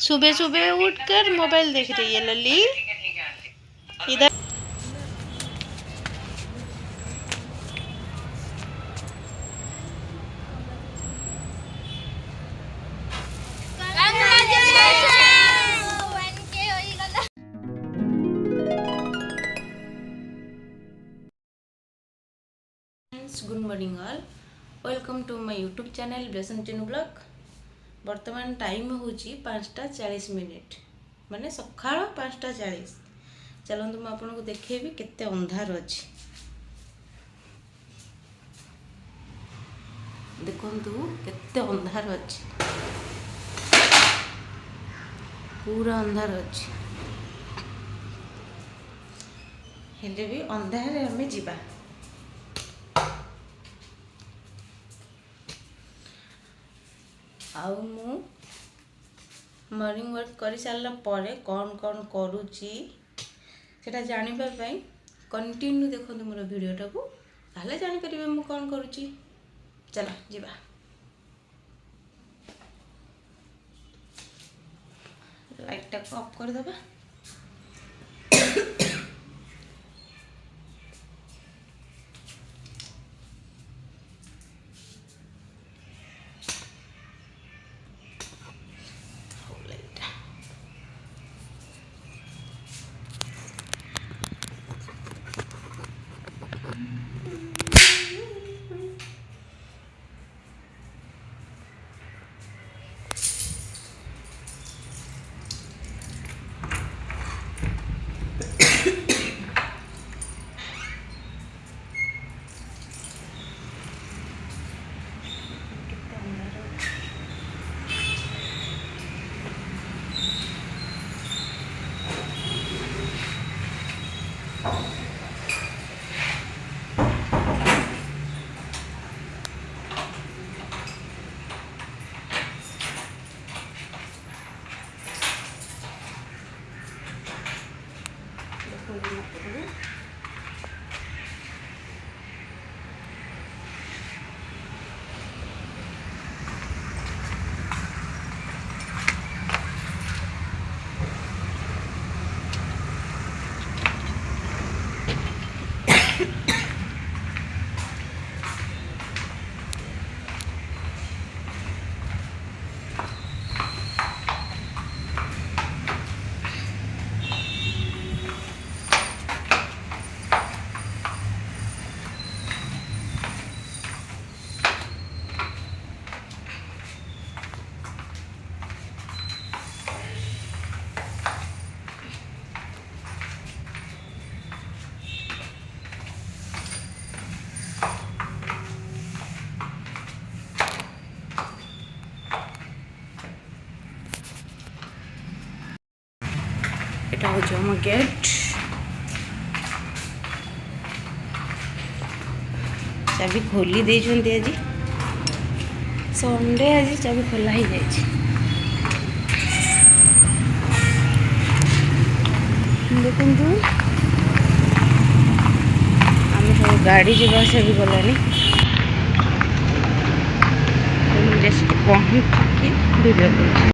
सुबह सुबह उठकर मोबाइल देख रही है लल्ली। इधर good morning all, welcome to my YouTube channel Blessan Chinu blog. बर्तमान टाइम हूँ 5:40 माने सकाळ 5:40। चलतु मुझे आपको देखेबी केते अंधार अच्छी। देखु केते अंधार अच्छी, पूरा अंधार अच्छी। हेले भी अंधार आम जीवा। आउ मु मॉर्निंग वर्क कर सारा पर कौन कौन करुच्ची सेटा जानिबा पई कंटिन्यू देखो मोर वीडियोटा को, ताहले जानि परिबे मु कौन करुच्ची। चलो जीवा। लाइट को ऑफ कर दबा। এটা হচ্ছে আমার গেট। চাবি খোলি ଦେଇଛନ୍ତି ଆଜି ସଣ୍ଡେ, ଆଜି ଚାବି ଖୋଲା ହେଇଯାଇଛି। ଦେଖନ୍ତୁ ଆମେ ସବୁ ଗାଡ଼ି ଯିବା ଆସିବା ବି ଗଲାନି। ଜଷ୍ଟ ପହଞ୍ଚିକି ଭିଡ଼ିଓ କରୁଛି।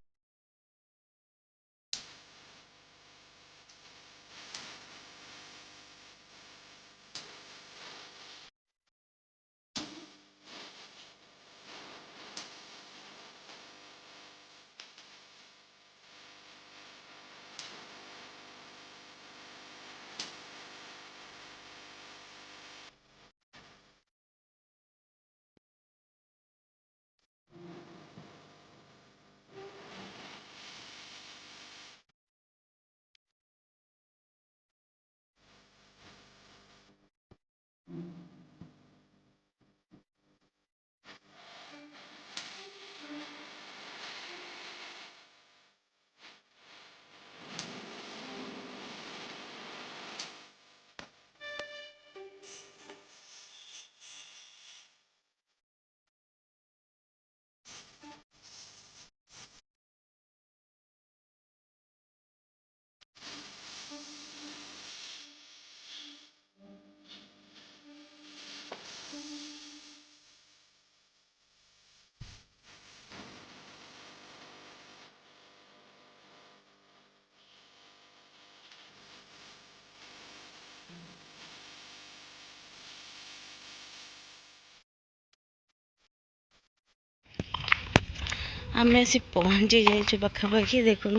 आम आसी पहुँची जाइए पाखापाखि देखु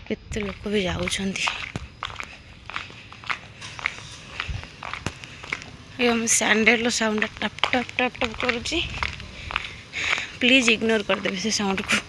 केते लोक भी जाउछंती। ये हम सैंडल साउंड टप टप टप टप करुच्ची, प्लीज इग्नोर करदेवे से साउंड को।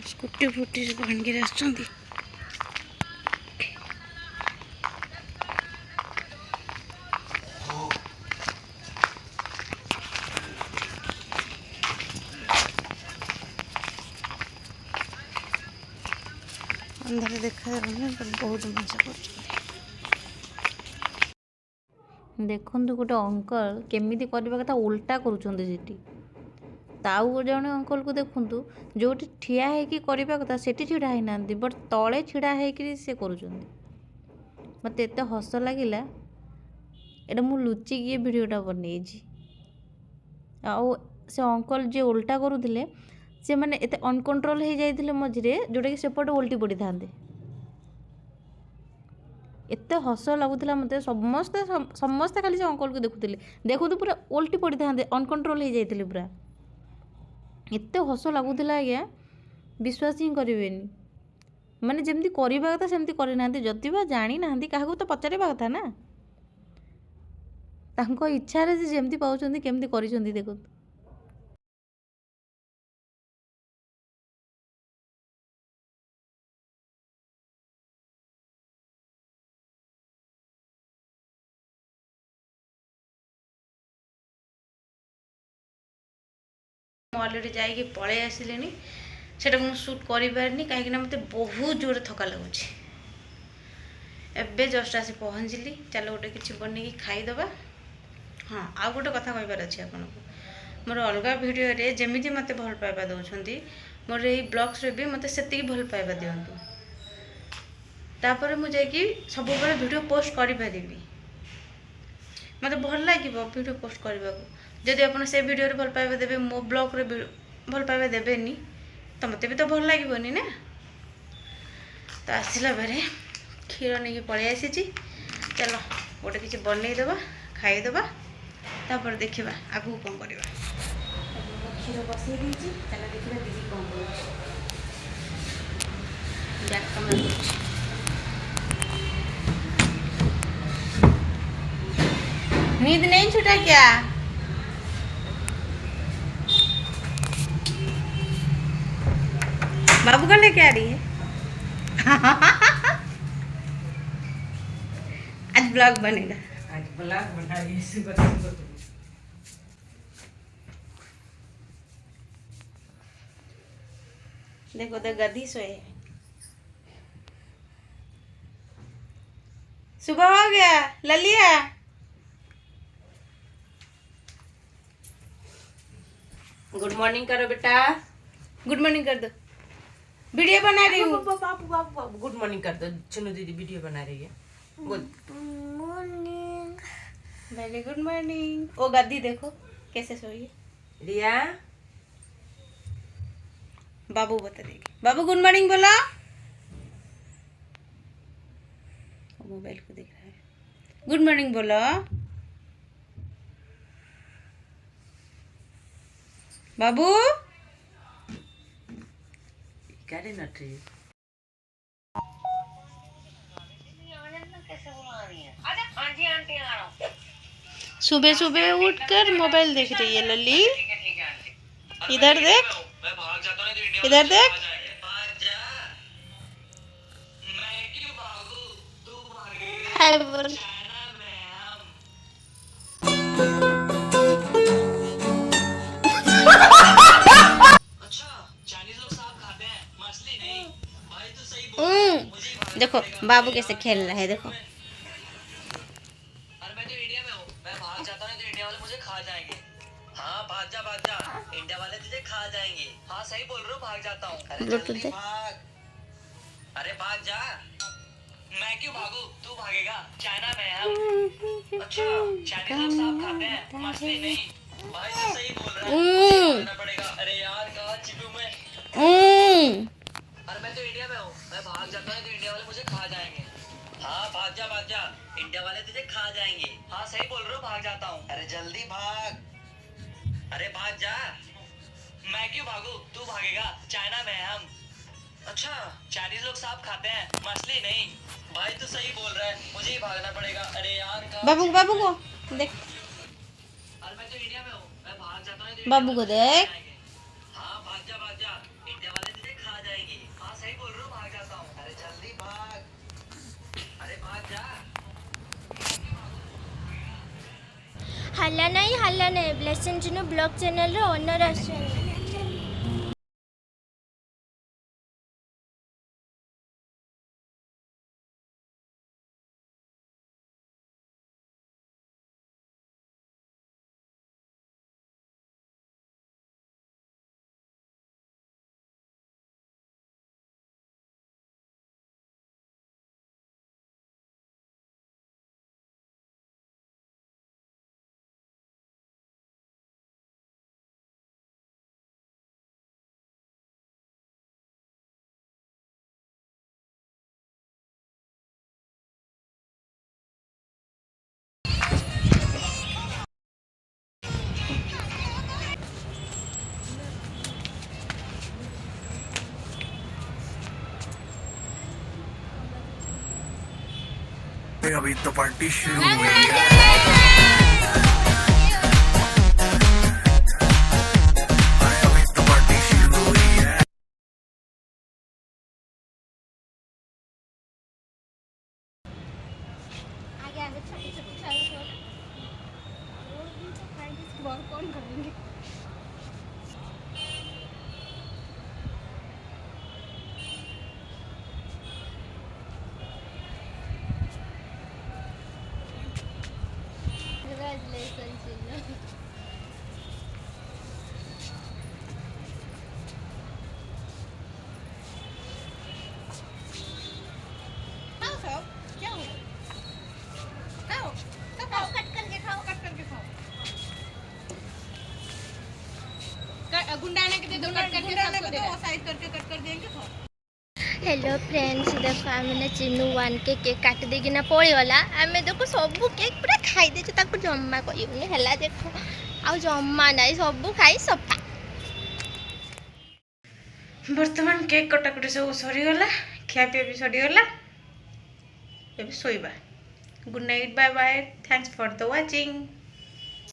स्कूटी फुटी सब भांगी आसुँच। अंधारे देखा बहुत मजा कर। देखु गोटे अंकल केमी करवा कथा उल्टा करुँच। ताऊ जड़े अंकल को देखु जो ठिया होकि करवा कथा सेठी छिड़ा ही ना, बट तले छिड़ा होकि से कर। मत एत हस लगे एटा मु लुचिकी भिडटा बन से अंकल जे उल्टा करुले से मैंने एत अनकंट्रोल हो जाते मझे जोटा कि सेपटे उल्टी पड़ी था। एत हस लगुला मत समस्ते समस्ते खाली से अंकल को देखुले देखु पूरा उल्टी पड़ी था, अनकंट्रोल हो जाते पूरा। एत हस लगुला आज्ञा विश्वास ही करेनि। माने जमती करवा कथा सेमती करना, जदि बा जानी ना क्या तो पचारे कथा ना, तांको इच्छा से जमती पाँच केमती कर देखो। अलरेडी जाइए पलि आसिले सेटा मुझे सुट कर पारे कहीं मत बहुत जोर थका लगुच। एबे जस्ट आसी पहुँचली, चलो गोटे किसी बन खाईदे। हाँ आ गोटे कथा कहबार अच्छे आपको, मोर अलग भिडियो जमी मत भल पाइबा दौरान मोर ये ब्लॉग्स भी मत से भल पाइबा दिंतु। तापर मुझे सब वीडियो पोस्ट करी मत भल लगे वीडियो पोस्ट करने को। जदि आप से वीडियो भल पाइबा देवे मो ब्लॉग रे भल पाइबा देवेनि तो मत भी तो भल लगे ना। तो आसला बेरे क्षीर नहीं पलि आसी, चलो गोटे किसी बनईदे खाईदे तापर देखा आगू कौन करवा। क्षीर बसई चलो देखा दीदी कौन कर। नींद नहीं छूटा क्या? बाबू का लेके आ रही है। आज ब्लॉग बनेगा, आज ब्लॉग बना रही है। देखो तो गद्दी सोए। सुबह हो गया ललिया। गुड मॉर्निंग करो बेटा, गुड मॉर्निंग कर दो। वीडियो बना रही हूँ। बाबू बाबू बाबू गुड मॉर्निंग कर दो। चुनु दीदी वीडियो बना रही है। Good morning, very good morning. ओ गद्दी देखो कैसे सोई है रिया। बाबू बता देगी। बाबू गुड मॉर्निंग बोला। मोबाइल को देख रहा है। गुड मॉर्निंग बोलो बाबू। करे नटरी सुबह सुबह उठकर मोबाइल देख रही है लली। इधर देख, इधर देख। हाय बोल। देखो बाबू कैसे खेल रहा है, देखो। अरे मैं तो इंडिया में हूँ, मैं भाग जाता हूँ तो इंडिया वाले मुझे खा जाएंगे। हाँ भाग जा, इंडिया वाले तुझे खा जाएंगे। हाँ सही बोल रहे हो, भाग जाता हूँ। अरे जल्दी भाग, अरे भाग जा। मैं क्यों भागू, तू भागेगा। चाइना में हम। अच्छा, चाइनीज लोग सांप खाते हैं, मछली नहीं। भाई तू सही बोल रहा है, मुझे भागना पड़ेगा। अरे यार कहाँ छिपूं मैं। अरे मैं तो इंडिया में हूँ, मैं भाग जाता हूँ तो इंडिया वाले मुझे खा जाएंगे। हाँ भाग जा, इंडिया वाले तुझे खा जाएंगे। हाँ सही बोल रहे हो, भाग जाता हूँ। अरे जल्दी भाग, अरे भाग जा। मैं क्यों भागू, तू भागेगा। चाइना में हम। अच्छा, चाइनीज लोग सांप खाते हैं, मछली नहीं। भाई तू सही बोल रहा है, मुझे ही भागना पड़ेगा। अरे यार बाबू बाबू को देख, अरे मैं तो इंडिया में हूँ, मैं भाग जाता हूँ। बाबू को देख। हाँ भाग जा, इंडिया वाले तुझे खा जाएंगे। हाँ सही बोल रहे हो, भाग जाता हूँ। अरे जल्दी भाग, अरे भाग जा। हल्ला नहीं ब्लेसिंग चिन्नू ब्लॉग चैनल रे ओनर आछन। अभी तो पार्टी शुरू हुई है। अभी तो पार्टी शुरू हुई है। आगे आगे छोटे छोटे छाले और भी तो फ्राइड राइस कौन करेंगे। Congratulations चिन्नू। खाओ क्या हो, खाओ खाओ, कट करके खाओ, कट करके खाओ। गुंडा आने के दे दो, कट करके सबको दे दो, साइज करके कट कर देंगे। हेलो फ्रेंड्स, देखो आम चिन्नू वन के केक काट देगी ना पड़ेगा। आम देखो सबू केक पूरा खाई देछु, ताको जम्मा कहूनी है। देखो आउ जम्मा नाई, सबू खाई सफा। बर्तमान केक कटाकटी सब सरीगला, खियापिया भी सरीगला। ଏବେ ଶୋଇବା। Good night, bye bye, thanks for the watching.